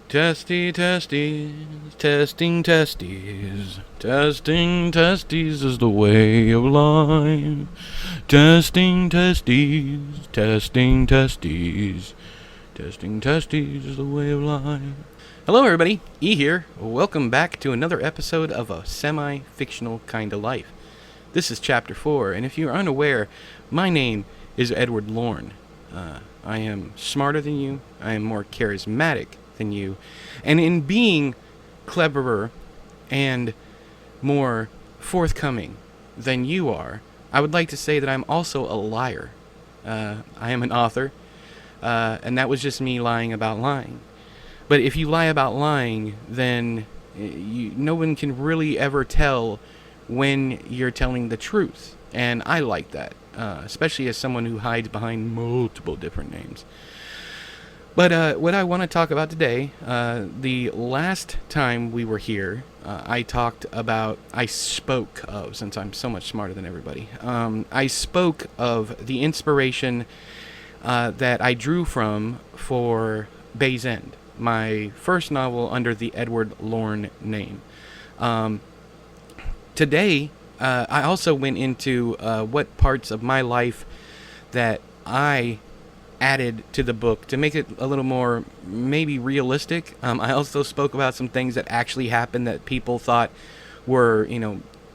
Testy testes, testing testes, testing testes is the way of life. Testing testes, testing testes, testing testes is the way of life. Hello everybody, E here. Welcome back to another episode of a semi-fictional kind of life. This is chapter 4, and if you're unaware, my name is Edward Lorn. I am smarter than you, I am more charismatic than you, and in being cleverer and more forthcoming than you are, I would like to say that I'm also a liar. I am an author, and that was just me lying about lying. But if you lie about lying, then no one can really ever tell when you're telling the truth, and I like that, especially as someone who hides behind multiple different names. But what I want to talk about today, the last time we were here, I spoke of, since I'm so much smarter than everybody, I spoke of the inspiration that I drew from for Bay's End, my first novel under the Edward Lorn name. Today, I also went into what parts of my life that I added to the book to make it a little more maybe realistic. I also spoke about some things that actually happened that people thought were,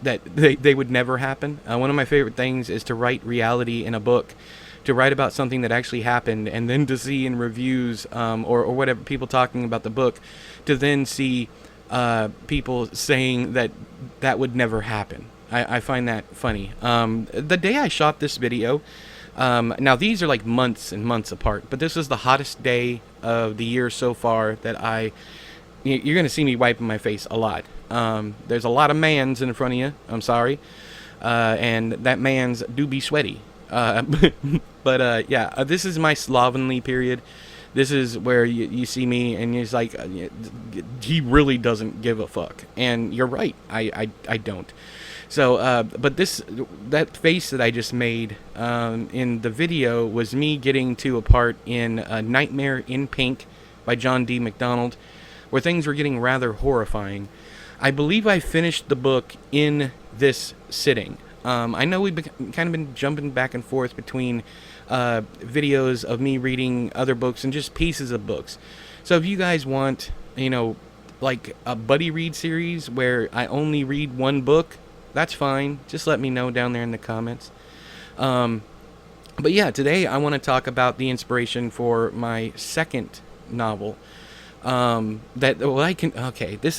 that they would never happen. One of my favorite things is to write reality in a book, to write about something that actually happened, and then to see in reviews or whatever, people talking about the book, to then see people saying that would never happen. I find that funny. The day I shot this video, now these are like months and months apart, but this is the hottest day of the year so far that you're going to see me wiping my face a lot. There's a lot of mans in front of you, I'm sorry, and that mans do be sweaty. But this is my slovenly period. This is where you see me and it's like, he really doesn't give a fuck. And you're right, I don't. So, but that face that I just made in the video was me getting to a part in Nightmare in Pink by John D. MacDonald, where things were getting rather horrifying. I believe I finished the book in this sitting. I know we've kind of been jumping back and forth between videos of me reading other books and just pieces of books. So if you guys want, like a buddy read series where I only read one book, that's fine. Just let me know down there in the comments. But yeah, today I want to talk about the inspiration for my second novel. This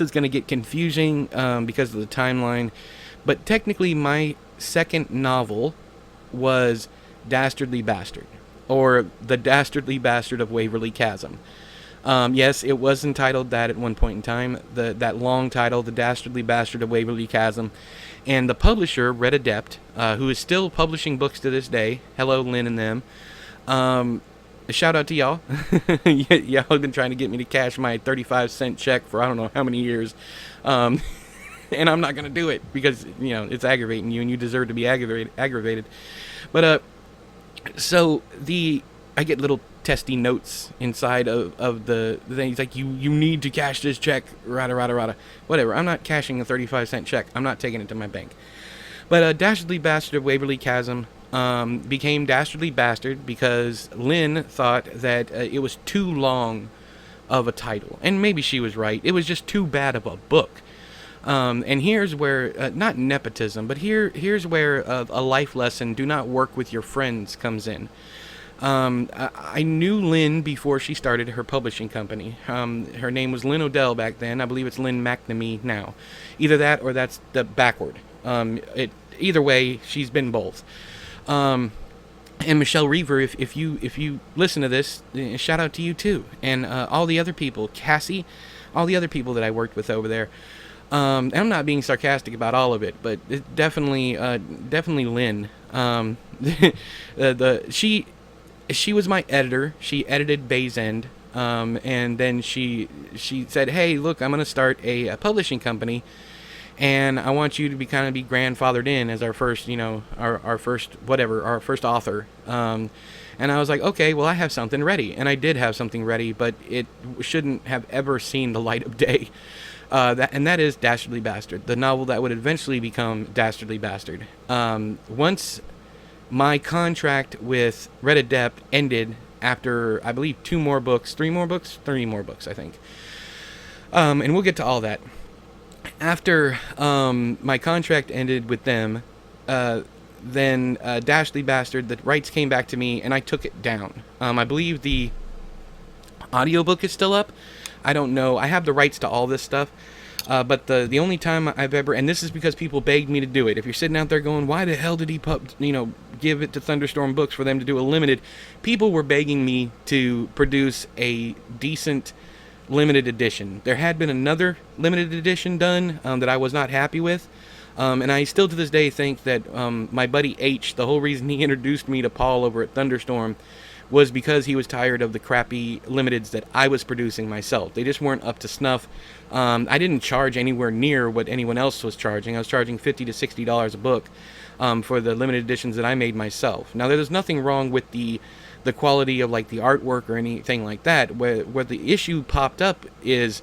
is going to get confusing because of the timeline. But technically, my second novel was Dastardly Bastard, or The Dastardly Bastard of Waverly Chasm. Yes, it was entitled that at one point in time, that long title, The Dastardly Bastard of Waverly Chasm. And the publisher, Red Adept, who is still publishing books to this day, hello Lynn and them, shout out to y'all. Y'all have been trying to get me to cash my 35-cent check for I don't know how many years. And I'm not going to do it because, it's aggravating you and you deserve to be aggravated. But, so I get little testy notes inside of the thing. He's like, you need to cash this check, rada. Whatever, I'm not cashing a 35-cent check. I'm not taking it to my bank. But Dastardly Bastard of Waverly Chasm became Dastardly Bastard because Lynn thought that it was too long of a title. And maybe she was right. It was just too bad of a book. And here's where, not nepotism, but here's where a life lesson, do not work with your friends, comes in. I knew Lynn before she started her publishing company. Her name was Lynn Odell back then. I believe it's Lynn McNamee now. Either that or that's the backward. Either way, she's been both. And Michelle Reaver, if you listen to this, shout out to you too. And all the other people, Cassie, all the other people that I worked with over there. And I'm not being sarcastic about all of it, but it definitely Lynn. She was my editor. She edited Bay's End, and then she said, "Hey, look, I'm gonna start a publishing company, and I want you to be grandfathered in as our first, our first author." And I was like, okay, well, I have something ready. And I did have something ready, but it shouldn't have ever seen the light of day. That is Dastardly Bastard, the novel that would eventually become Dastardly Bastard. Once my contract with Red Adept ended after, I believe, three more books, I think. And we'll get to all that. After my contract ended with them, then Dastardly Bastard, the rights came back to me, and I took it down. I believe the audiobook is still up. I don't know. I have the rights to all this stuff. But the only time I've ever, and this is because people begged me to do it. If you're sitting out there going, why the hell did he give it to Thunderstorm Books for them to do a limited? People were begging me to produce a decent limited edition. There had been another limited edition done that I was not happy with. And I still to this day think that my buddy H, the whole reason he introduced me to Paul over at Thunderstorm was because he was tired of the crappy limiteds that I was producing myself. They just weren't up to snuff. I didn't charge anywhere near what anyone else was charging. I was charging $50 to $60 a book for the limited editions that I made myself. Now, there's nothing wrong with the quality of like the artwork or anything like that. Where the issue popped up is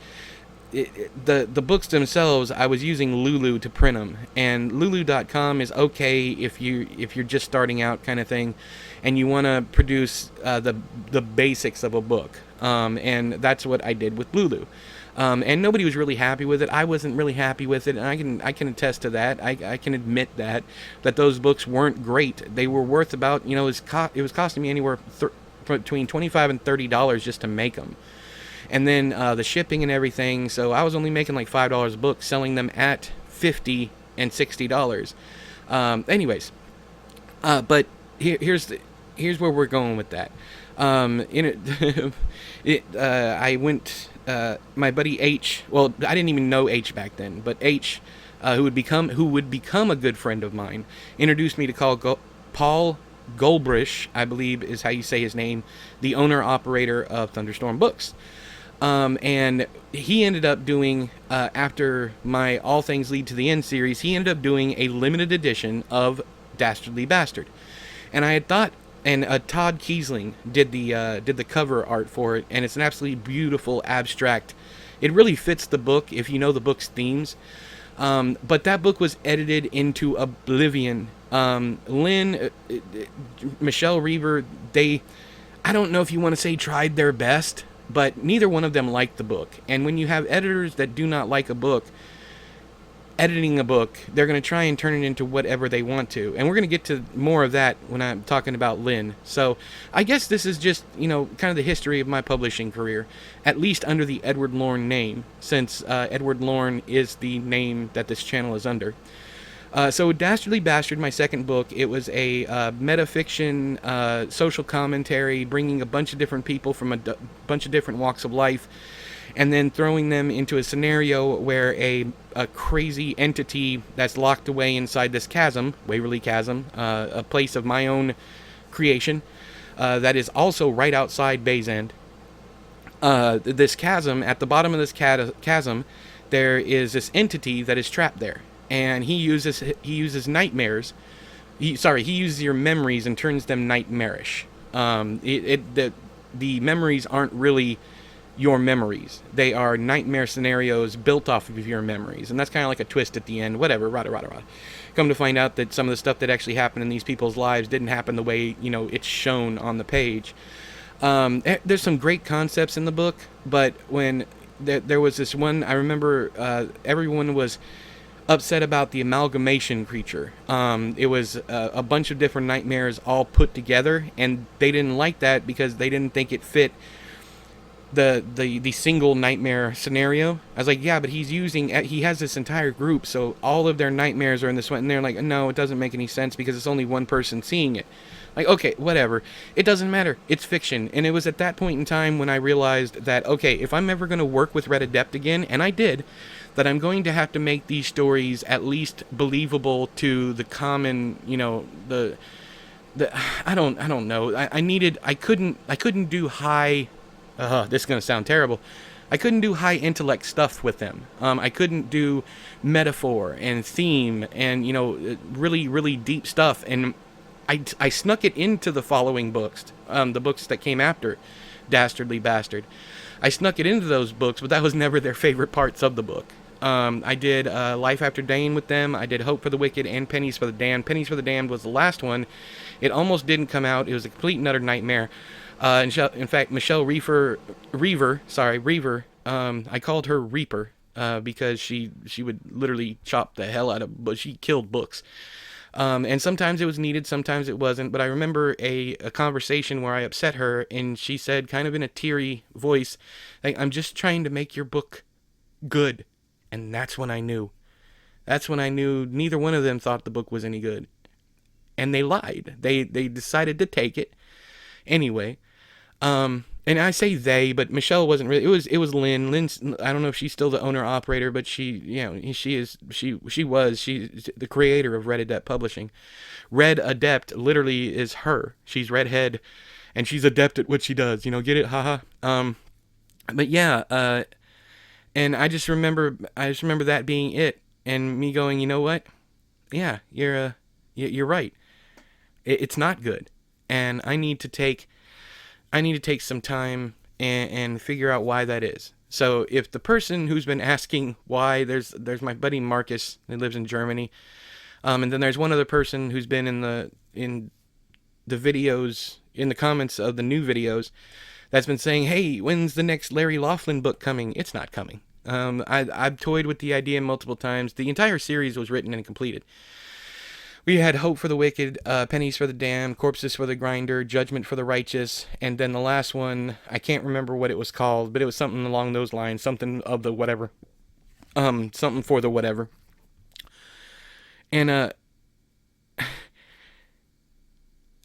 the books themselves. I was using Lulu to print them, and Lulu.com is okay if you're just starting out kind of thing, and you want to produce the basics of a book, and that's what I did with Lulu. And nobody was really happy with it. I wasn't really happy with it, and I can attest to that. I can admit that those books weren't great. They were worth about, it was costing me anywhere between $25 and $30 just to make them. And then the shipping and everything, so I was only making like $5 a book, selling them at $50 and $60. Anyways, but here's where we're going with that. I went. My buddy H. Well, I didn't even know H back then, but H, who would become a good friend of mine, introduced me to Paul Goldbrish, I believe is how you say his name, the owner operator of Thunderstorm Books. And he ended up doing, after my All Things Lead to the End series, he ended up doing a limited edition of Dastardly Bastard. And I had thought, and Todd Kiesling did the cover art for it, and it's an absolutely beautiful abstract. It really fits the book if you know the book's themes. But that book was edited into oblivion. Lynn, Michelle Reaver, I don't know if you want to say tried their best, but neither one of them liked the book. And when you have editors that do not like a book, editing a book, they're going to try and turn it into whatever they want to. And we're going to get to more of that when I'm talking about Lynn. So I guess this is just, kind of the history of my publishing career, at least under the Edward Lorn name, since Edward Lorn is the name that this channel is under. So Dastardly Bastard, my second book, it was a metafiction, social commentary, bringing a bunch of different people from a bunch of different walks of life, and then throwing them into a scenario where a crazy entity that's locked away inside this chasm, Waverly Chasm, a place of my own creation, that is also right outside Bay's End. This chasm, at the bottom of this chasm, there is this entity that is trapped there. And he uses nightmares. He uses your memories and turns them nightmarish. The memories aren't really your memories. They are nightmare scenarios built off of your memories. And that's kind of like a twist at the end. Whatever, rada. Come to find out that some of the stuff that actually happened in these people's lives didn't happen the way, it's shown on the page. There's some great concepts in the book, but when there was this one, I remember everyone was upset about the amalgamation creature. It was a bunch of different nightmares all put together, and they didn't like that because they didn't think it fit the single nightmare scenario. I was like, yeah, but he has this entire group, so all of their nightmares are in this one, and they're like, no, it doesn't make any sense because it's only one person seeing it. Like, okay, whatever. It doesn't matter. It's fiction. And it was at that point in time when I realized that, okay, if I'm ever going to work with Red Adept again, and I did, that I'm going to have to make these stories at least believable to the common, I don't know. I couldn't do high, this is going to sound terrible. I couldn't do high intellect stuff with them. I couldn't do metaphor and theme and, really, really deep stuff. And I snuck it into the following books, the books that came after Dastardly Bastard. I snuck it into those books, but that was never their favorite parts of the book. I did Life After Dane with them. I did Hope for the Wicked and Pennies for the Damned. Pennies for the Damned was the last one. It almost didn't come out. It was a complete and utter nightmare. In fact, Michelle Reaver, I called her Reaper because she would literally chop the hell out of, but she killed books. And sometimes it was needed, sometimes it wasn't. But I remember a conversation where I upset her, and she said, kind of in a teary voice, like, "I'm just trying to make your book good." And that's when I knew. That's when I knew neither one of them thought the book was any good. And they lied. They decided to take it anyway. And I say they, but Michelle wasn't really. It was Lynn. Lynn's, I don't know if she's still the owner operator, but she's the creator of Red Adept Publishing. Red Adept literally is her. She's redhead, and she's adept at what she does. Get it? Haha. But yeah. And I just remember that being it, and me going, you know what? Yeah, you're right. It's not good, and I need to take some time and figure out why that is. So if the person who's been asking why, there's my buddy Marcus that lives in Germany, and then there's one other person who's been in the videos, in the comments of the new videos, that's been saying, "Hey, when's the next Larry Laughlin book coming?" It's not coming. I've toyed with the idea multiple times. The entire series was written and completed. We had Hope for the Wicked, Pennies for the Damned, Corpses for the Grinder, Judgment for the Righteous, and then the last one, I can't remember what it was called, but it was something along those lines, something of the whatever, something for the whatever. And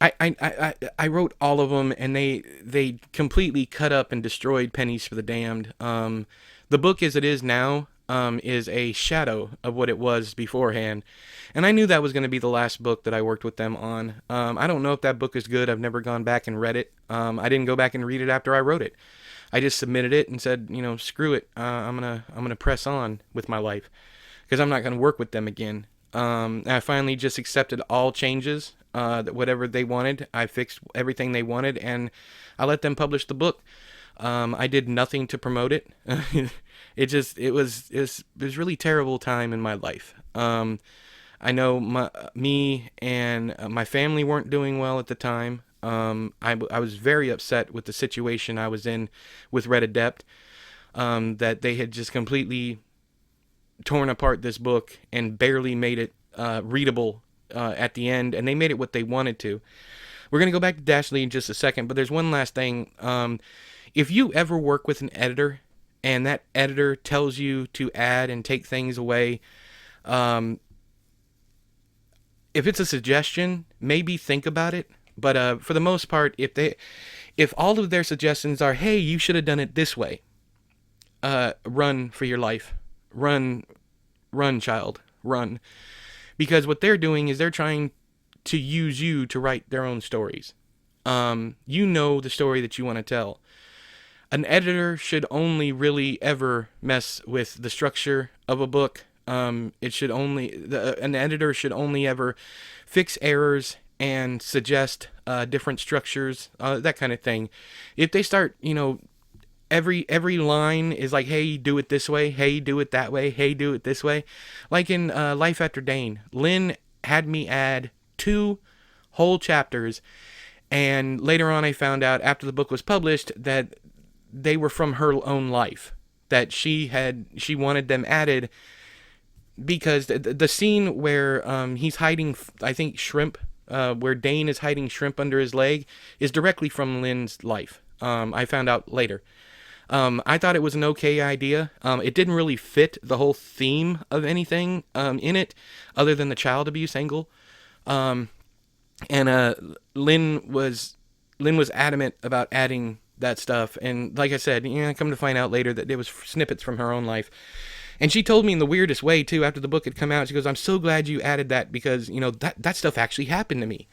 I wrote all of them, and they completely cut up and destroyed Pennies for the Damned. The book as it is now is a shadow of what it was beforehand. And I knew that was going to be the last book that I worked with them on. I don't know if that book is good. I've never gone back and read it. I didn't go back and read it after I wrote it. I just submitted it and said, screw it. I'm gonna press on with my life because I'm not going to work with them again. I finally just accepted all changes, that whatever they wanted. I fixed everything they wanted, and I let them publish the book. I did nothing to promote it. It was really terrible time in my life. I know me and my family weren't doing well at the time. I was very upset with the situation I was in with Red Adept, that they had just completely torn apart this book and barely made it readable at the end, and they made it what they wanted to. We're going to go back to Dastardly in just a second, but there's one last thing. If you ever work with an editor and that editor tells you to add and take things away, if it's a suggestion, maybe think about it. But for the most part, if all of their suggestions are, "Hey, you should have done it this way," run for your life. Run, child, run. Because what they're doing is they're trying to use you to write their own stories. You know the story that you want to tell. An editor should only really ever mess with the structure of a book. An editor should only ever fix errors and suggest different structures, that kind of thing. If they start, every line is like, "Hey, do it this way. Hey, do it that way. Hey, do it this way." Like in Life After Dane, Lynn had me add 2 whole chapters, and later on I found out after the book was published that they were from her own life, that she wanted them added because the scene where he's hiding, I think, shrimp, where Dane is hiding shrimp under his leg, is directly from Lynn's life. I found out later. I thought it was an okay idea. It didn't really fit the whole theme of anything in it, other than the child abuse angle. And Lynn was adamant about adding that stuff. And like I said, I come to find out later that it was snippets from her own life. And she told me in the weirdest way too. After the book had come out, she goes, "I'm so glad you added that because that stuff actually happened to me."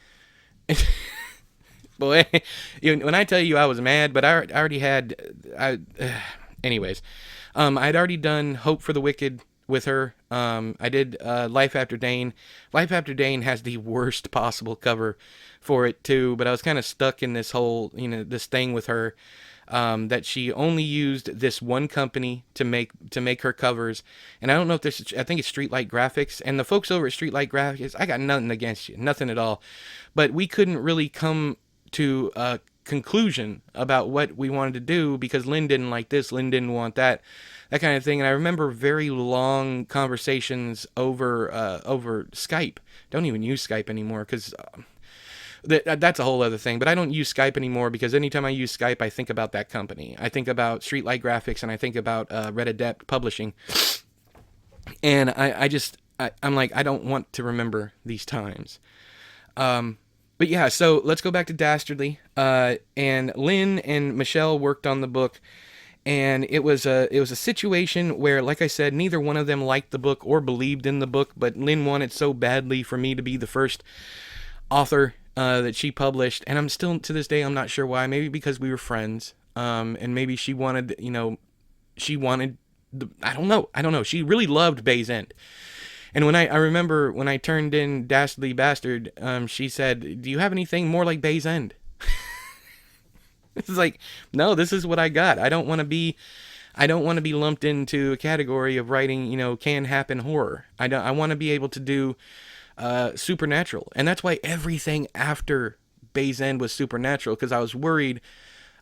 Boy, when I tell you I was mad, but I already had, anyways, I'd already done Hope for the Wicked with her. I did Life After Dane. Life After Dane has the worst possible cover for it too, but I was kind of stuck in this whole, this thing with her, that she only used this one company to make her covers. And I don't know if this I think it's Streetlight Graphics, and the folks over at Streetlight Graphics, I got nothing against you, nothing at all, but we couldn't really come to a conclusion about what we wanted to do because Lynn didn't like this, Lynn didn't want that kind of thing. And I remember very long conversations over Skype. Don't even use Skype anymore because that's a whole other thing. But I don't use Skype anymore because anytime I use Skype, I think about that company. I think about Streetlight Graphics and I think about Red Adept Publishing. And I'm like, I don't want to remember these times. But yeah, so let's go back to Dastardly. And Lynn and Michelle worked on the book, and it was a situation where, like I said, neither one of them liked the book or believed in the book, but Lynn wanted so badly for me to be the first author that she published, and I'm still, to this day, I'm not sure why. Maybe because we were friends, and maybe she wanted, I don't know. She really loved Bay's End. And when I remember when I turned in Dastardly Bastard, she said, "Do you have anything more like Bay's End?" It's like, no, this is what I got. I don't want to be lumped into a category of writing, can happen horror. I want to be able to do supernatural, and that's why everything after Bay's End was supernatural, because I was worried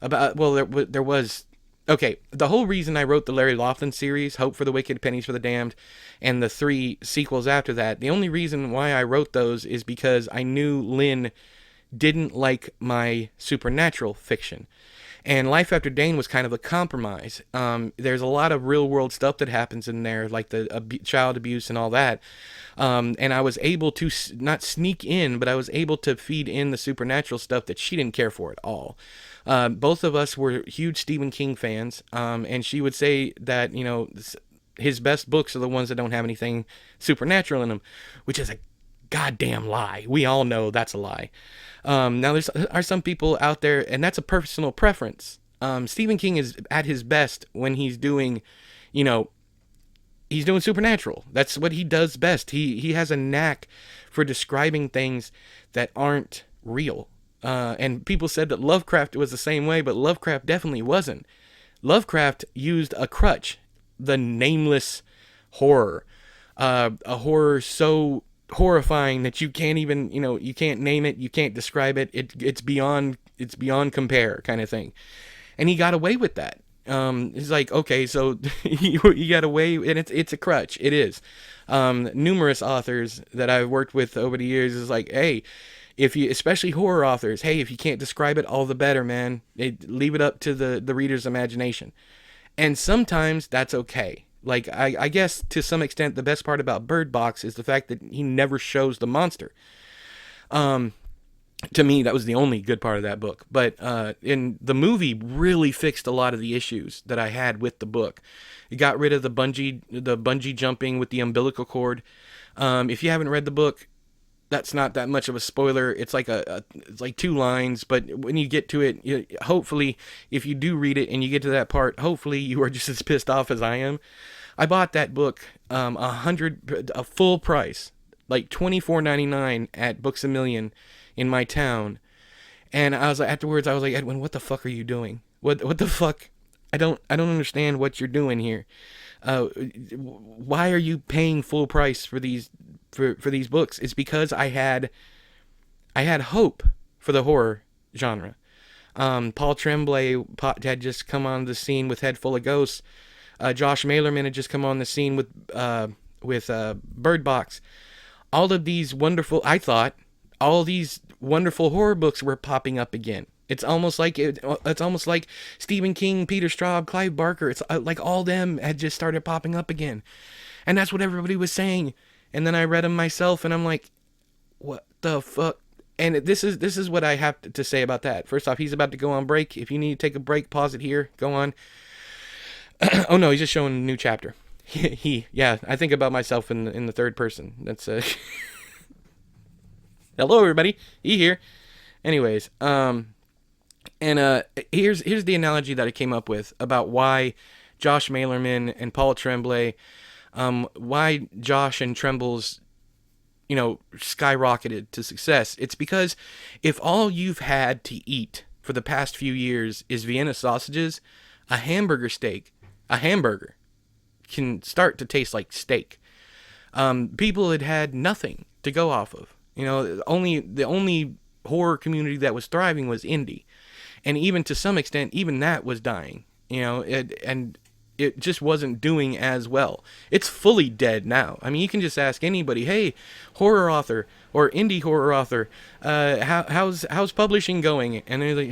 about. Well, there was. Okay, the whole reason I wrote the Larry Laughlin series, Hope for the Wicked, Pennies for the Damned, and the 3 sequels after that, the only reason why I wrote those is because I knew Lynn didn't like my supernatural fiction. And Life After Dane was kind of a compromise. There's a lot of real-world stuff that happens in there, like the child abuse and all that. And I was able to not sneak in, but I was able to feed in the supernatural stuff that she didn't care for at all. Both of us were huge Stephen King fans, and she would say that, his best books are the ones that don't have anything supernatural in them, which is a goddamn lie. We all know that's a lie. Now, are some people out there, and that's a personal preference. Stephen King is at his best when he's doing, he's doing supernatural. That's what he does best. He has a knack for describing things that aren't real. And people said that Lovecraft was the same way, but Lovecraft definitely wasn't. Lovecraft used a crutch, the nameless horror, a horror so horrifying that you can't even, you can't name it, you can't describe it. It's beyond compare kind of thing. And he got away with that. It's like, okay, so you got away, and it's a crutch. It is. Numerous authors that I've worked with over the years is like, hey, especially horror authors, hey, if you can't describe it, all the better, man. Leave it up to the reader's imagination. And sometimes that's okay. Like, I guess to some extent the best part about Bird Box is the fact that he never shows the monster. To me, that was the only good part of that book. But in the movie really fixed a lot of the issues that I had with the book. It got rid of the bungee jumping with the umbilical cord. If you haven't read the book, that's not that much of a spoiler. It's like it's like 2 lines, but when you get to it, hopefully, if you do read it and you get to that part, hopefully you are just as pissed off as I am. I bought that book a full price, like $24.99 at Books A Million in my town, and I was like, afterwards, I was like, Edwin, what the fuck are you doing? What the fuck? I don't understand what you're doing here. Why are you paying full price for these books? It's because I had hope for the horror genre. Paul Tremblay had just come on the scene with Head Full of Ghosts. Josh Malerman had just come on the scene with Bird Box. All of these wonderful, I thought, all these wonderful horror books were popping up again. It's almost like Stephen King, Peter Straub, Clive Barker. It's like all them had just started popping up again, and that's what everybody was saying. And then I read them myself, and I'm like, what the fuck? And this is what I have to say about that. First off, he's about to go on break. If you need to take a break, pause it here. Go on. Oh no, he's just showing a new chapter. Yeah, I think about myself in the third person. That's hello everybody, he here. Anyways, here's the analogy that I came up with about why Josh Malerman and Paul Tremblay why Josh and Tremble's, skyrocketed to success. It's because if all you've had to eat for the past few years is Vienna sausages, a hamburger can start to taste like steak. People had nothing to go off of. The only horror community that was thriving was indie, and even to some extent, even that was dying. And it just wasn't doing as well. It's fully dead now. I mean, you can just ask anybody, hey, horror author or indie horror author, how's publishing going? And they're like,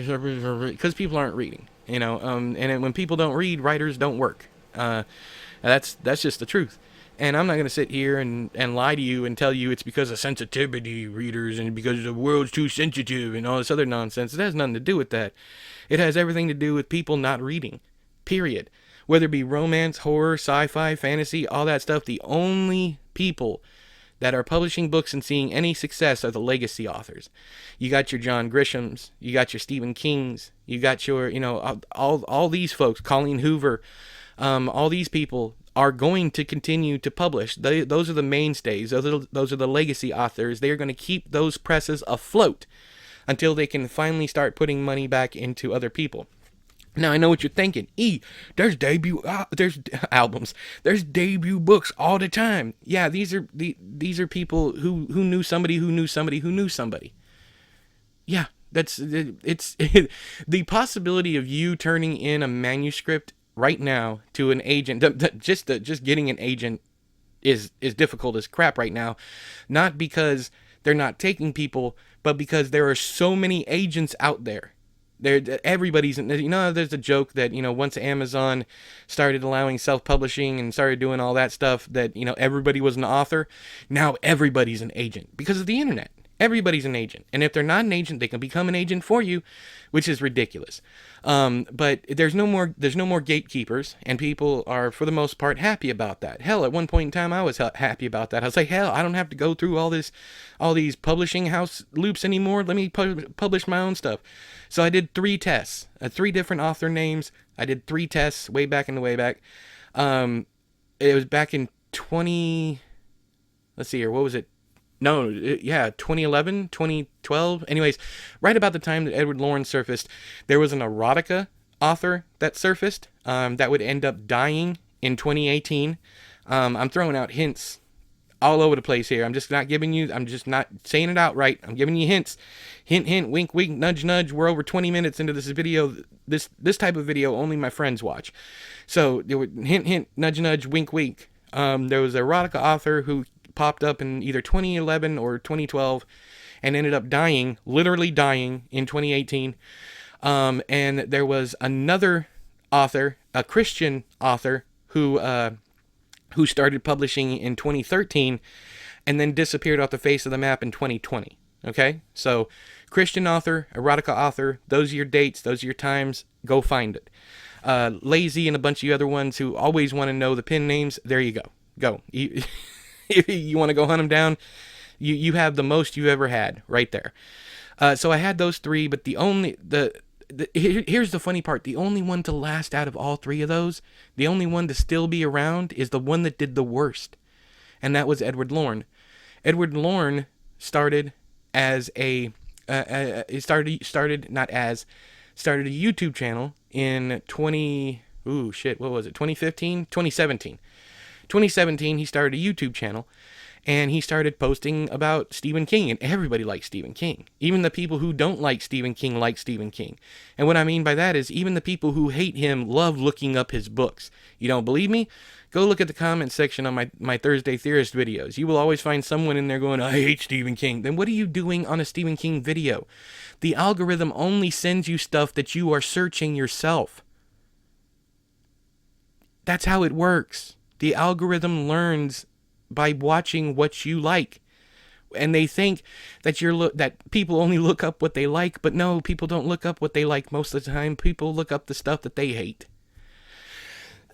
because people aren't reading. And when people don't read, writers don't work. That's just the truth. And I'm not going to sit here and lie to you and tell you it's because of sensitivity, readers, and because the world's too sensitive and all this other nonsense. It has nothing to do with that. It has everything to do with people not reading, period. Whether it be romance, horror, sci-fi, fantasy, all that stuff, the only people that are publishing books and seeing any success are the legacy authors. You got your John Grishams, you got your Stephen Kings, you got your, all these folks, Colleen Hoover, all these people are going to continue to publish. Those are the mainstays. Those are the legacy authors. They are going to keep those presses afloat until they can finally start putting money back into other people. Now I know what you're thinking. There's there's albums, there's debut books all the time. Yeah, these are people who knew somebody who knew somebody who knew somebody. Yeah, it's the possibility of you turning in a manuscript right now to an agent. Just getting an agent is difficult as crap right now, not because they're not taking people, but because there are so many agents out there. Everybody's, there's a joke that, once Amazon started allowing self-publishing and started doing all that stuff, that, everybody was an author. Now everybody's an agent because of the internet. Everybody's an agent. And if they're not an agent, they can become an agent for you, which is ridiculous. But there's no more gatekeepers, and people are, for the most part, happy about that. Hell, at one point in time, I was happy about that. I was like, hell, I don't have to go through all these publishing house loops anymore. Let me publish my own stuff. So I did 3 tests, 3 different author names. I did 3 tests way back in the way back. It was back in let's see here, what was it? No, 2011, 2012. Anyways, right about the time that Edward Lorn surfaced, there was an erotica author that surfaced that would end up dying in 2018. I'm throwing out hints all over the place here. I'm just not saying it outright. I'm giving you hints. Hint, hint, wink, wink, nudge, nudge. We're over 20 minutes into this video. This type of video only my friends watch. So there were hint, hint, nudge, nudge, wink, wink. There was an erotica author who popped up in either 2011 or 2012 and ended up literally dying in 2018. And there was another author, a Christian author, who started publishing in 2013 and then disappeared off the face of the map in 2020. Okay? So, Christian author, erotica author, those are your dates, those are your times, go find it. Lazy and a bunch of you other ones who always want to know the pen names, there you go. Go. If you want to go hunt them down, you have the most you've ever had right there. So I had those 3, but here's the funny part. The only one to last out of all 3 of those, the only one to still be around, is the one that did the worst. And that was Edward Lorn. Edward Lorn started as started a YouTube channel in 2017. 2017, he started a YouTube channel, and he started posting about Stephen King, and everybody likes Stephen King. Even the people who don't like Stephen King like Stephen King. And what I mean by that is even the people who hate him love looking up his books. You don't believe me? Go look at the comment section on my Thursday Theorist videos. You will always find someone in there going, I hate Stephen King. Then what are you doing on a Stephen King video? The algorithm only sends you stuff that you are searching yourself. That's how it works. The algorithm learns by watching what you like. And they think that that people only look up what they like, but no, people don't look up what they like most of the time. People look up the stuff that they hate.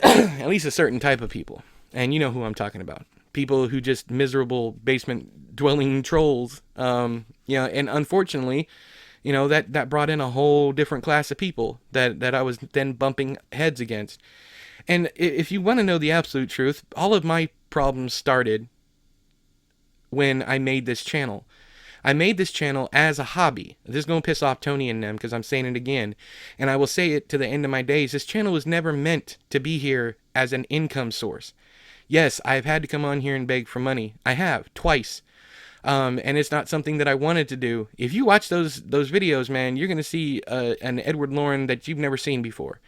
At least a certain type of people. And you know who I'm talking about. People who just miserable basement dwelling trolls. And unfortunately, that brought in a whole different class of people that I was then bumping heads against. And if you want to know the absolute truth, all of my problems started when I made this channel. I made this channel as a hobby. This is going to piss off Tony and them because I'm saying it again. And I will say it to the end of my days. This channel was never meant to be here as an income source. Yes, I've had to come on here and beg for money. I have, twice. And it's not something that I wanted to do. If you watch those videos, man, you're going to see an Edward Lorn that you've never seen before.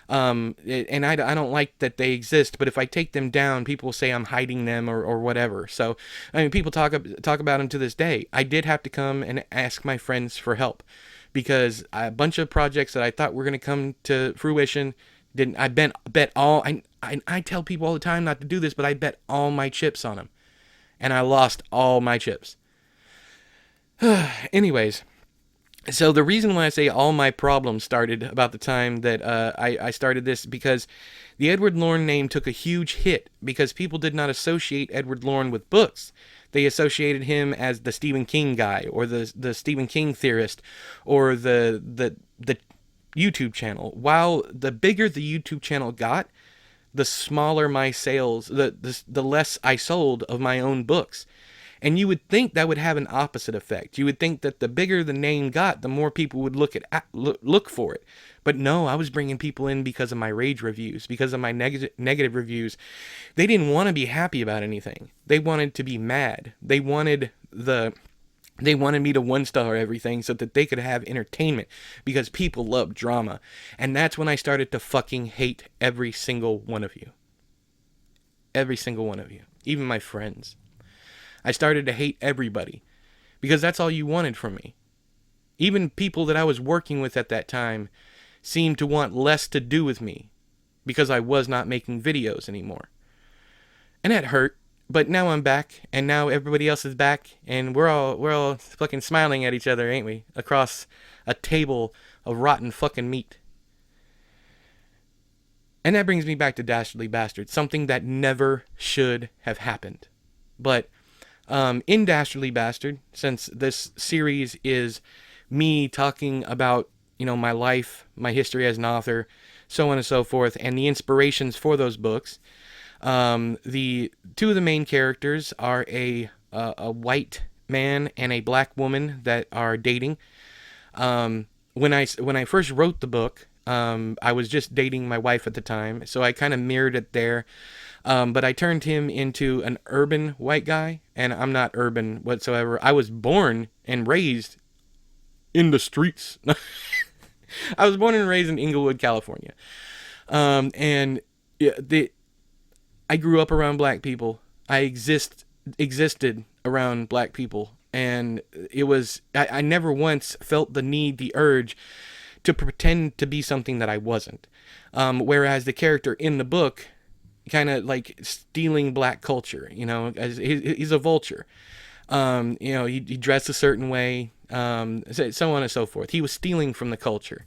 And I don't like that they exist, but if I take them down, people will say I'm hiding them or whatever. So, I mean, people talk about them to this day. I did have to come and ask my friends for help because a bunch of projects that I thought were going to come to fruition didn't. I bet all, I tell people all the time not to do this, but I bet all my chips on them. And I lost all my chips. Anyways. So the reason why I say all my problems started about the time that I started this, because the Edward Lorn name took a huge hit because people did not associate Edward Lorn with books. They associated him as the Stephen King guy or the Stephen King theorist or the YouTube channel. While the bigger the YouTube channel got, the smaller my sales, the less I sold of my own books. And you would think that would have an opposite effect. You would think that the bigger the name got, the more people would look for it. But no, I was bringing people in because of my rage reviews, because of my negative reviews. They didn't want to be happy about anything. They wanted to be mad. They wanted me to one-star everything so that they could have entertainment because people love drama. And that's when I started to fucking hate every single one of you. Every single one of you. Even my friends. I started to hate everybody because that's all you wanted from me. Even people that I was working with at that time seemed to want less to do with me because I was not making videos anymore. And that hurt, but now I'm back and now everybody else is back and we're all fucking smiling at each other, ain't we? Across a table of rotten fucking meat. And that brings me back to Dastardly Bastard, something that never should have happened. But in Dastardly Bastard, since this series is me talking about, my life, my history as an author, so on and so forth, and the inspirations for those books, the two of the main characters are a white man and a black woman that are dating. When I first wrote the book, I was just dating my wife at the time, so I kind of mirrored it there. But I turned him into an urban white guy, and I'm not urban whatsoever. I was born and raised in the streets. I was born and raised in Inglewood, California. And I grew up around black people. I existed around black people. And it was, I never once felt the urge to pretend to be something that I wasn't. Whereas the character in the book, kind of like stealing black culture, as he's a vulture. He dressed a certain way, so on and so forth. He was stealing from the culture.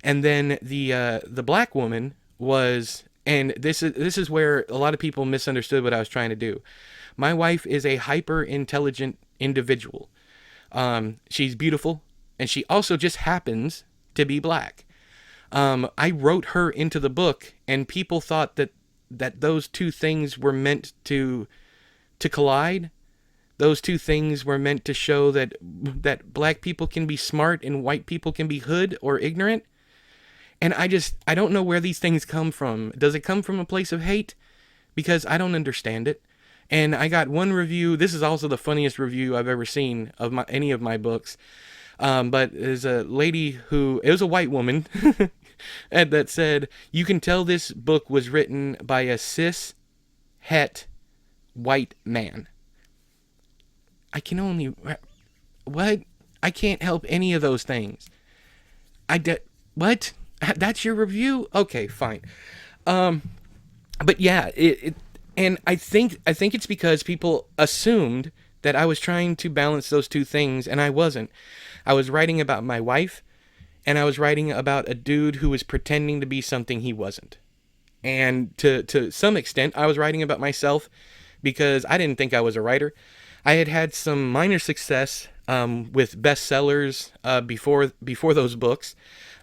And then the black woman was, and this is where a lot of people misunderstood what I was trying to do. My wife is a hyper intelligent individual. She's beautiful, and she also just happens to be black. I wrote her into the book, and people thought that those two things were meant to collide. Those two things were meant to show that black people can be smart and white people can be hood or ignorant. And I don't know where these things come from. Does it come from a place of hate? Because I don't understand it. And I got one review. This is also the funniest review I've ever seen of any of my books. But there's a lady it was a white woman, and that said, you can tell this book was written by a cis-het white man. What? I can't help any of those things. What? That's your review? Okay, fine. But yeah, and I think it's because people assumed that I was trying to balance those two things, and I wasn't. I was writing about my wife, and I was writing about a dude who was pretending to be something he wasn't. And to some extent, I was writing about myself because I didn't think I was a writer. I had some minor success with bestsellers before those books.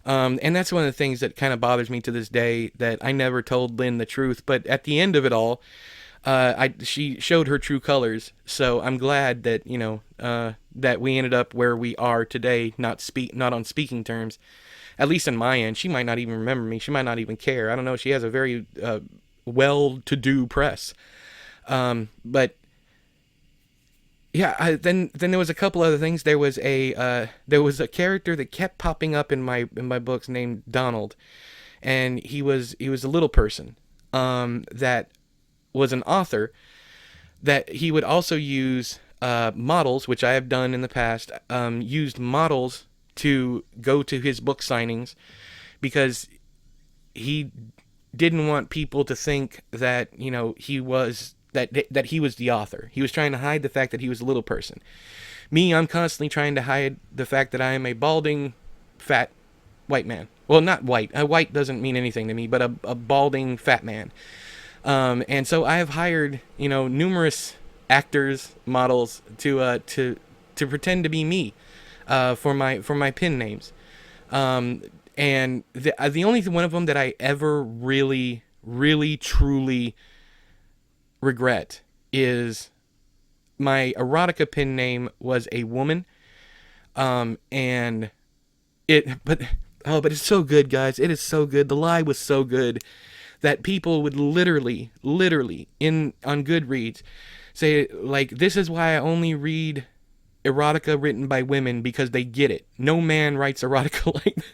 And that's one of the things that kind of bothers me to this day, that I never told Lynn the truth. But at the end of it all, she showed her true colors. So I'm glad that, that we ended up where we are today, not on speaking terms. At least in my end. She might not even remember me. She might not even care. I don't know. She has a very well-to-do press. But yeah, then there was a couple other things. There was a character that kept popping up in my books named Donald, and he was a little person that was an author, that he would also use models, which I have done in the past, used models to go to his book signings, because he didn't want people to think that, he was that he was the author. He was trying to hide the fact that he was a little person. Me, I'm constantly trying to hide the fact that I am a balding, fat, white man. Well, not white. White doesn't mean anything to me, but a balding, fat man. And so I have hired, numerous actors, models to pretend to be me, for my pen names. And the only one of them that I ever really, really, truly regret is my erotica pen name was a woman. And but it's so good, guys. It is so good. The lie was so good that people would literally on Goodreads say, like, this is why I only read erotica written by women, because they get it. No man writes erotica like that.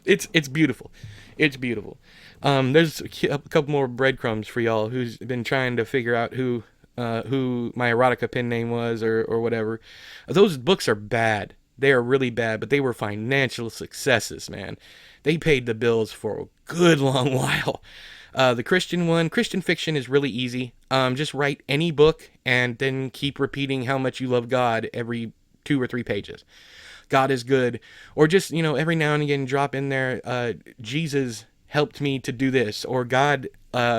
It's beautiful. It's beautiful. There's a couple more breadcrumbs for y'all who's been trying to figure out who my erotica pen name was or whatever. Those books are bad. They are really bad, but they were financial successes, man. They paid the bills for a good long while. The Christian fiction is really easy. Just write any book and then keep repeating how much you love God every 2 or 3 pages. God is good. Or just, every now and again drop in there, Jesus helped me to do this, or God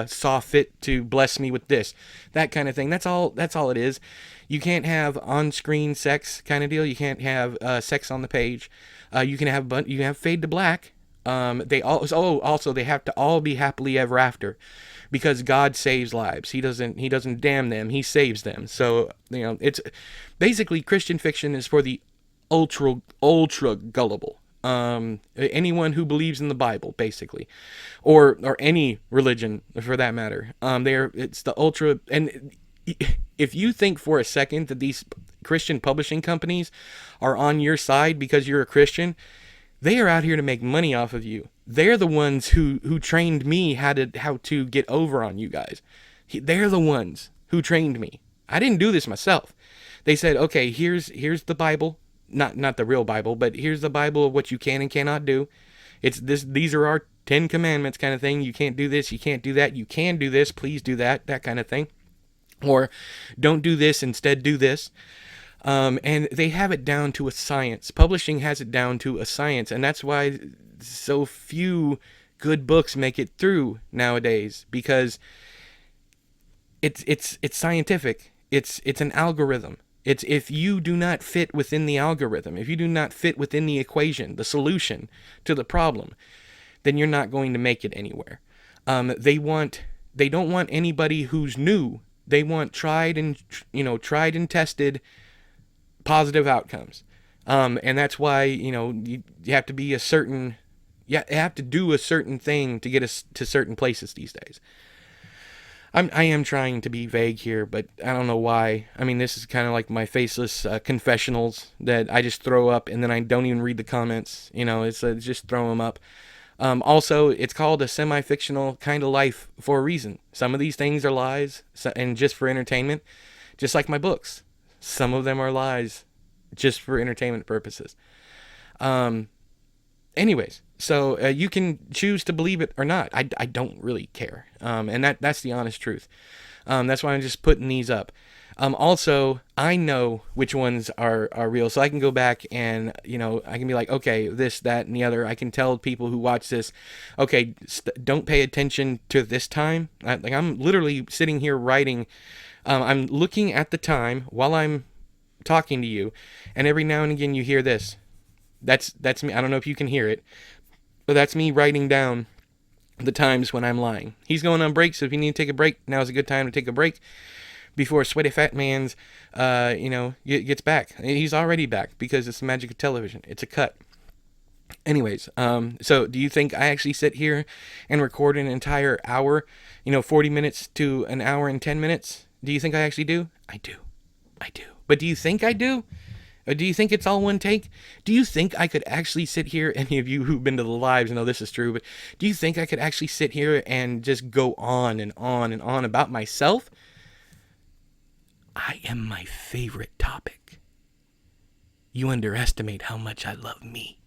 saw fit to bless me with this. That kind of thing. That's all it is. You can't have on-screen sex kind of deal. You can't have sex on the page. You can have fade to black. They have to all be happily ever after, because God saves lives. He doesn't damn them. He saves them. So, it's basically Christian fiction is for the ultra gullible. Anyone who believes in the Bible, basically, or any religion for that matter. It's the ultra. And if you think for a second that these Christian publishing companies are on your side because you're a Christian, they are out here to make money off of you. They're the ones who trained me how to get over on you guys. They're the ones who trained me. I didn't do this myself. They said, okay, here's the Bible, not the real Bible, but here's the Bible of what you can and cannot do. It's this. These are our 10 commandments kind of thing. You can't do this. You can't do that. You can do this. Please do that. That kind of thing. Or don't do this. Instead, do this. And they have it down to a science. Publishing has it down to a science, and that's why so few good books make it through nowadays, because it's scientific. It's an algorithm. It's if you do not fit within the algorithm, if you do not fit within the equation, the solution to the problem, then you're not going to make it anywhere. They don't want anybody who's new. They want tried and tested positive outcomes. And that's why, you have to be you have to do a certain thing to get us to certain places these days. I am trying to be vague here, but I don't know why. I mean, this is kind of like my faceless confessionals that I just throw up and then I don't even read the comments. It's just throw them up. Also, it's called a semi-fictional kind of life for a reason. Some of these things are lies and just for entertainment, just like my books. Some of them are lies just for entertainment purposes. Anyways, so you can choose to believe it or not. I don't really care. And that's the honest truth. That's why I'm just putting these up. Also, I know which ones are real, so I can go back and, I can be like, okay, this, that, and the other. I can tell people who watch this, okay, don't pay attention to this time. I'm literally sitting here writing. I'm looking at the time while I'm talking to you, and every now and again you hear this. That's me. I don't know if you can hear it, but that's me writing down the times when I'm lying. He's going on break, so if you need to take a break, now's a good time to take a break before Sweaty Fat Man's, gets back. He's already back because it's the magic of television. It's a cut. Anyways, so do you think I actually sit here and record an entire hour, 40 minutes to an hour and 10 minutes? Do you think I actually do? I do. But do you think I do? Or do you think it's all one take? Do you think I could actually sit here, any of you who've been to the lives know this is true, but do you think I could actually sit here and just go on and on and on about myself? I am my favorite topic. You underestimate how much I love me.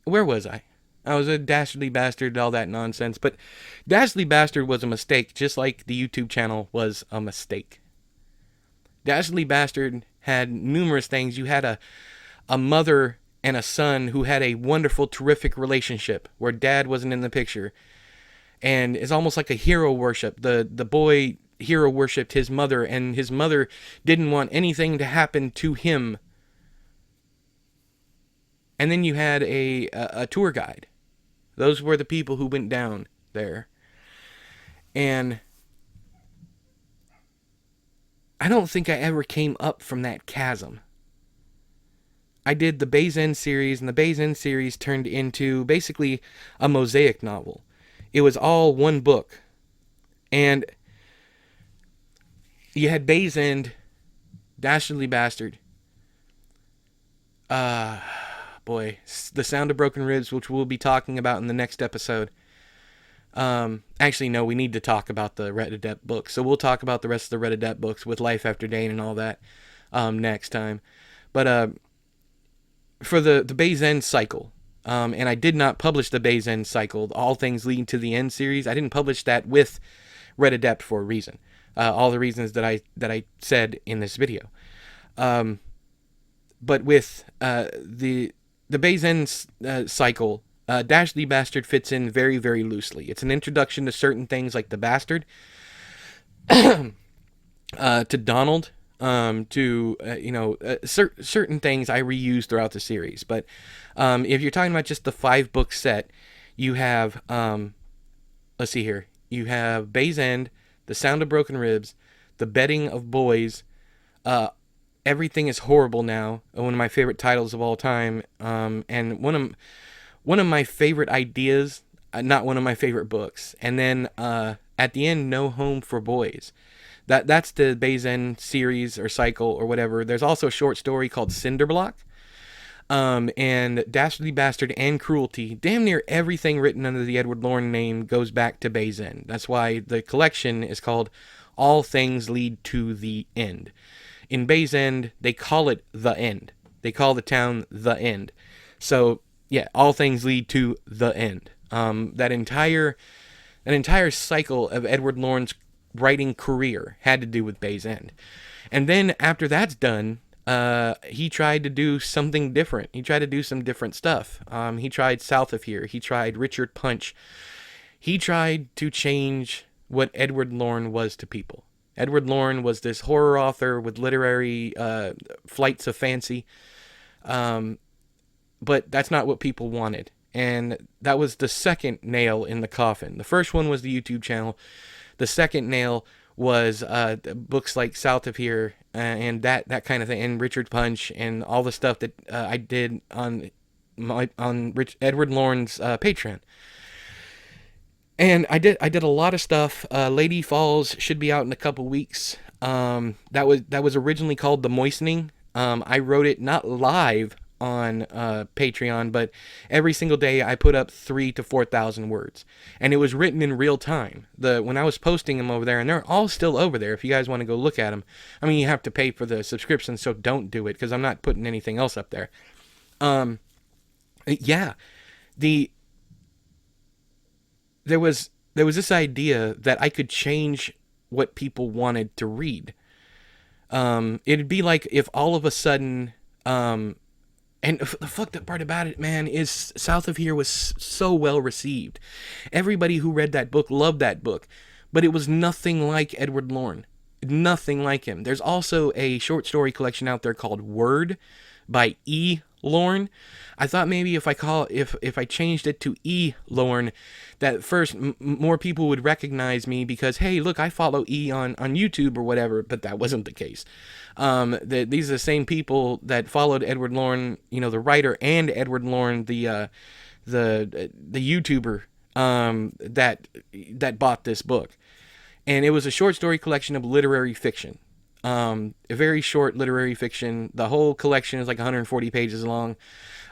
Where was I? I was a Dastardly Bastard, all that nonsense, but Dastardly Bastard was a mistake, just like the YouTube channel was a mistake. Dastardly Bastard had numerous things. You had a mother and a son who had a wonderful, terrific relationship where dad wasn't in the picture. And it's almost like a hero worship. The boy hero worshipped his mother, and his mother didn't want anything to happen to him. And then you had a tour guide. Those were the people who went down there. And I don't think I ever came up from that chasm. I did the Bay's End series, and the Bay's End series turned into basically a mosaic novel. It was all one book. And you had Bay's End, Dastardly Bastard, The Sound of Broken Ribs, which we'll be talking about in the next episode. Actually, no, we need to talk about the Red Adept books. So we'll talk about the rest of the Red Adept books with Life After Dane and all that next time. But for the Bay's End cycle, and I did not publish the Bay's End cycle, All Things Leading to the End series. I didn't publish that with Red Adept for a reason. All the reasons that I said in this video. But with the Bay's End cycle, Dastardly Bastard fits in very, very loosely. It's an introduction to certain things like the Bastard, to Donald, certain things I reuse throughout the series. But if you're talking about just the 5-book set, you have, let's see here, you have Bay's End, The Sound of Broken Ribs, The Bedding of Boys, Everything is Horrible Now, one of my favorite titles of all time, and one of my favorite ideas, not one of my favorite books. And then at the end, No Home for Boys. That's the Bay's End series or cycle or whatever. There's also a short story called Cinderblock. And Dastardly Bastard and Cruelty. Damn near everything written under the Edward Lorn name goes back to Bay's End. That's why the collection is called All Things Lead to the End. In Bay's End, they call it The End. They call the town The End. So, yeah, all things lead to the end. That entire cycle of Edward Lorn's writing career had to do with Bay's End. And then after that's done, he tried to do something different. He tried to do some different stuff. He tried South of Here. He tried Richard Punch. He tried to change what Edward Lorn was to people. Edward Lorn was this horror author with literary flights of fancy. But that's not what people wanted. And that was the second nail in the coffin. The first one was the YouTube channel. The second nail was books like South of Here and that kind of thing, and Richard Punch and all the stuff that I did on Edward Lorn's Patreon. And I did a lot of stuff. Lady Falls should be out in a couple weeks. That was originally called The Moistening. I wrote it not live on Patreon, but every single day I put up 3,000 to 4,000 words, and it was written in real time. When I was posting them over there, and they're all still over there if you guys want to go look at them. I mean, you have to pay for the subscription, so don't do it because I'm not putting anything else up there. There was this idea that I could change what people wanted to read. It'd be like if all of a sudden, and the fucked up part about it, man, is South of Here was so well received. Everybody who read that book loved that book, but it was nothing like Edward Lorn. Nothing like him. There's also a short story collection out there called Word by Lorn. I thought maybe if I changed it to Lorn, that first more people would recognize me because, hey, look, I follow on YouTube or whatever. But that wasn't the case. These are the same people that followed Edward Lorn, the writer, and Edward Lorn, the YouTuber, that bought this book. And it was a short story collection of literary fiction. A very short literary fiction. The whole collection is like 140 pages long.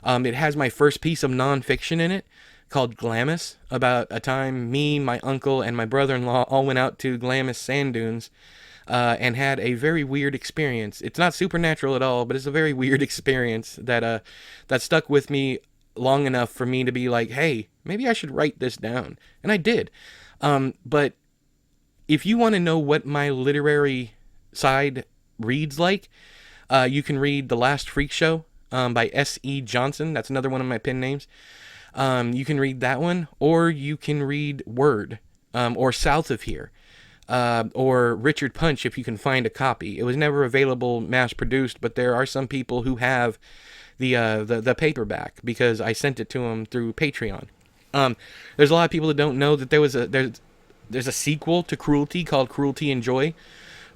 It has my first piece of nonfiction in it called Glamis, about a time me, my uncle, and my brother-in-law all went out to Glamis sand dunes and had a very weird experience. It's not supernatural at all, but it's a very weird experience that stuck with me long enough for me to be like, hey, maybe I should write this down. And I did. But if you want to know what my literary side reads like, you can read The Last Freak Show by S.E. Johnson. That's another one of my pen names. You can read that one, or you can read Word, or South of Here, or Richard Punch if you can find a copy. It was never available mass produced, but there are some people who have the paperback because I sent it to them through Patreon. There's a lot of people that don't know that there's a sequel to Cruelty called Cruelty and Joy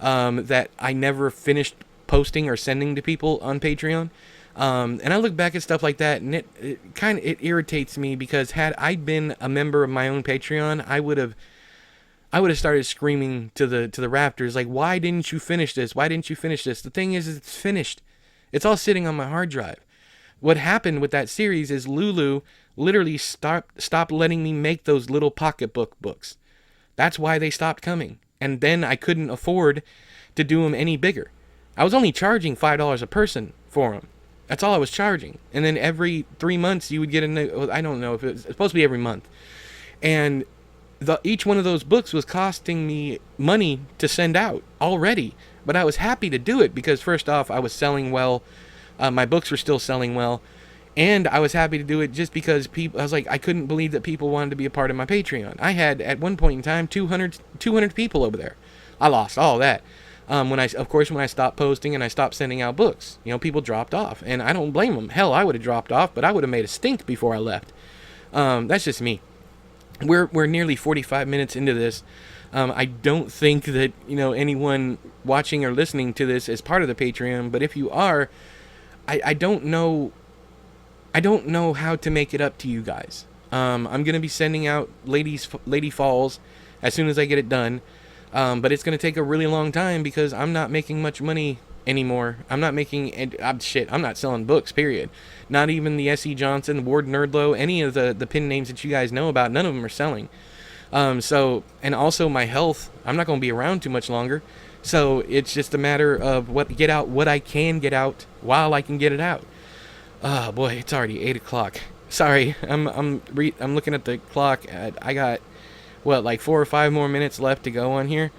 that I never finished posting or sending to people on Patreon. And I look back at stuff like that, and it irritates me because had I been a member of my own Patreon, I would have started screaming to the rafters, like, why didn't you finish this? Why didn't you finish this? The thing is, it's finished. It's all sitting on my hard drive. What happened with that series is Lulu literally stopped letting me make those little pocketbook books. That's why they stopped coming. And then I couldn't afford to do them any bigger. I was only charging $5 a person for them. That's all I was charging. And then every 3 months you would get I don't know if it's supposed to be every month. And each one of those books was costing me money to send out already. But I was happy to do it because first off, I was selling well. My books were still selling well. And I was happy to do it just because I was like, I couldn't believe that people wanted to be a part of my Patreon. I had, at one point in time, 200 people over there. I lost all that. When I stopped posting and I stopped sending out books, people dropped off, and I don't blame them. Hell, I would have dropped off, but I would have made a stink before I left. That's just me. We're nearly 45 minutes into this. I don't think that, anyone watching or listening to this is part of the Patreon, but if you are, I don't know how to make it up to you guys. I'm going to be sending out Lady Falls as soon as I get it done. But it's going to take a really long time because I'm not making much money anymore. I'm not selling books, period. Not even the S.E. Johnson, Ward Nerdlow, any of the pen names that you guys know about, none of them are selling. And also my health, I'm not going to be around too much longer. So it's just a matter of what I can get out while I can get it out. Oh boy, it's already 8 o'clock. Sorry, I'm looking at the clock. I got, 4 or 5 more minutes left to go on here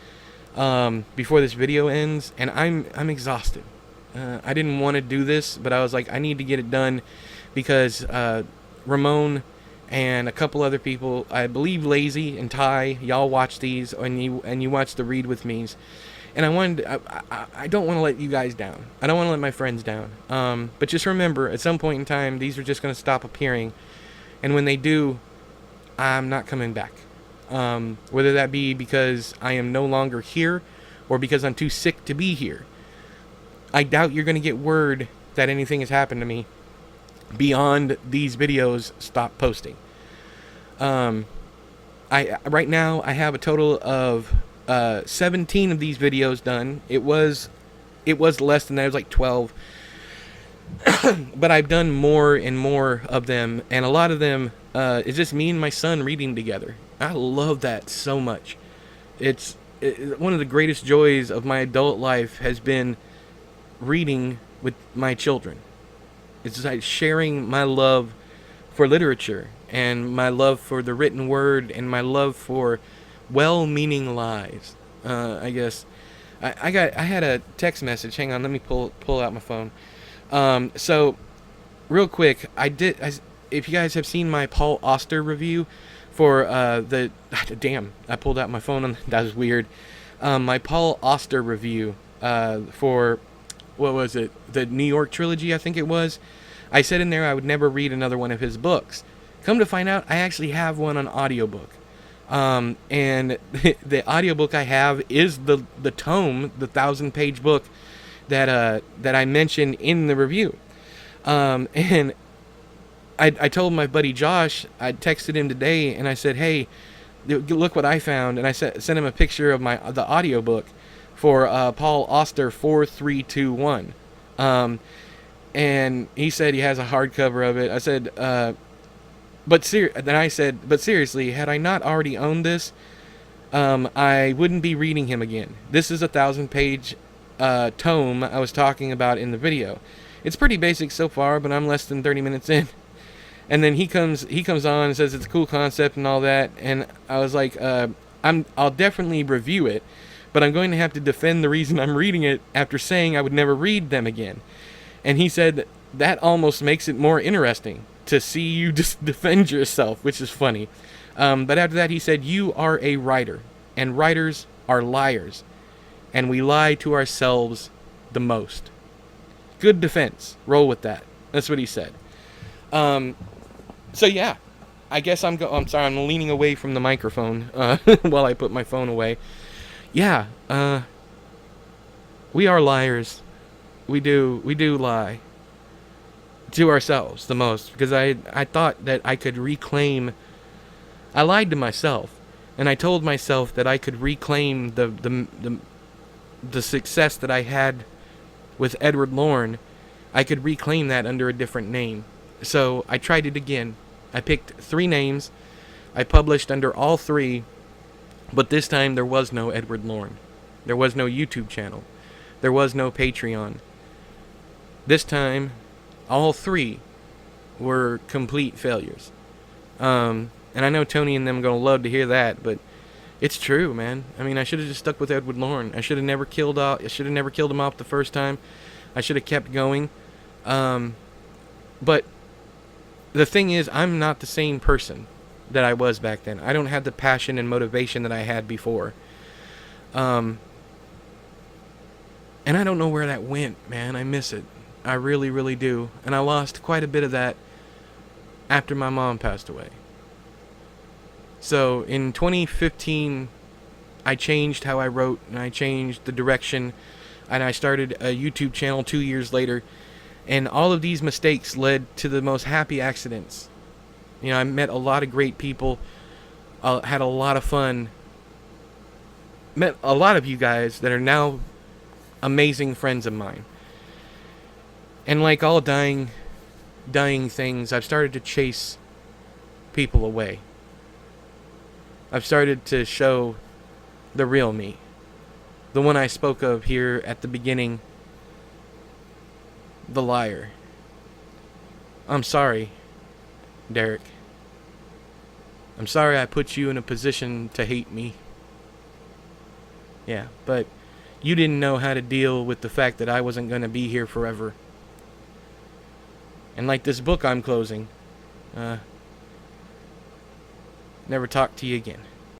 before this video ends, and I'm exhausted. I didn't want to do this, but I was like, I need to get it done because Ramon and a couple other people, I believe Lazy and Ty, y'all watch these, and you watch the Read With Me's. And I don't want to let you guys down. I don't want to let my friends down. But just remember, at some point in time, these are just going to stop appearing. And when they do, I'm not coming back. Whether that be because I am no longer here or because I'm too sick to be here. I doubt you're going to get word that anything has happened to me beyond these videos stop posting. Right now I have a total of 17 of these videos done. It was less than that. It was like 12. But I've done more and more of them, and a lot of them is just me and my son reading together. I love that so much. It's one of the greatest joys of my adult life has been reading with my children. It's like sharing my love for literature and my love for the written word and my love for well-meaning lies. I guess I had a text message. Hang on, let me pull out my phone. So real quick, if you guys have seen my Paul Auster review for damn, I pulled out my phone. That was weird. My Paul Auster review for what was it? The New York trilogy, I think it was. I said in there I would never read another one of his books. Come to find out, I actually have one on audiobook. And the audiobook I have is the tome, the 1,000-page book that I mentioned in the review. And I told my buddy Josh, I texted him today, and I said, hey, look what I found. And I sent him a picture of the audiobook for Paul Auster 4321. And he said he has a hardcover of it. I said, but seriously, had I not already owned this, I wouldn't be reading him again. This is a 1,000-page tome I was talking about in the video. It's pretty basic so far, but I'm less than 30 minutes in. And then he comes on and says it's a cool concept and all that, and I was like, I'll definitely review it, but I'm going to have to defend the reason I'm reading it after saying I would never read them again. And he said that almost makes it more interesting to see you just defend yourself, which is funny. But after that, he said, you are a writer, and writers are liars, and we lie to ourselves the most. Good defense. Roll with that. That's what he said. So yeah, I guess I'm sorry, I'm leaning away from the microphone while I put my phone away. Yeah, we are liars. We do lie to ourselves the most, because I thought that I could reclaim. I lied to myself, and I told myself that I could reclaim the success that I had with Edward Lorn. I could reclaim that under a different name. So I tried it again. I picked 3 names. I published under all 3, but this time there was no Edward Lorn. There was no YouTube channel. There was no Patreon. This time, all 3 were complete failures. And I know Tony and them are going to love to hear that, but it's true, man. I mean, I should have just stuck with Edward Lorn. I should have never killed him off the first time. I should have kept going. But the thing is, I'm not the same person that I was back then. I don't have the passion and motivation that I had before. And I don't know where that went, man. I miss it. I really, really do. And I lost quite a bit of that after my mom passed away. So in 2015, I changed how I wrote, and I changed the direction, and I started a YouTube channel 2 years later. And all of these mistakes led to the most happy accidents. You know, I met a lot of great people, had a lot of fun, met a lot of you guys that are now amazing friends of mine. And like all dying things, I've started to chase people away. I've started to show the real me. The one I spoke of here at the beginning. The liar. I'm sorry, Darek. I'm sorry I put you in a position to hate me. Yeah, but you didn't know how to deal with the fact that I wasn't going to be here forever. And like this book I'm closing, never talk to you again.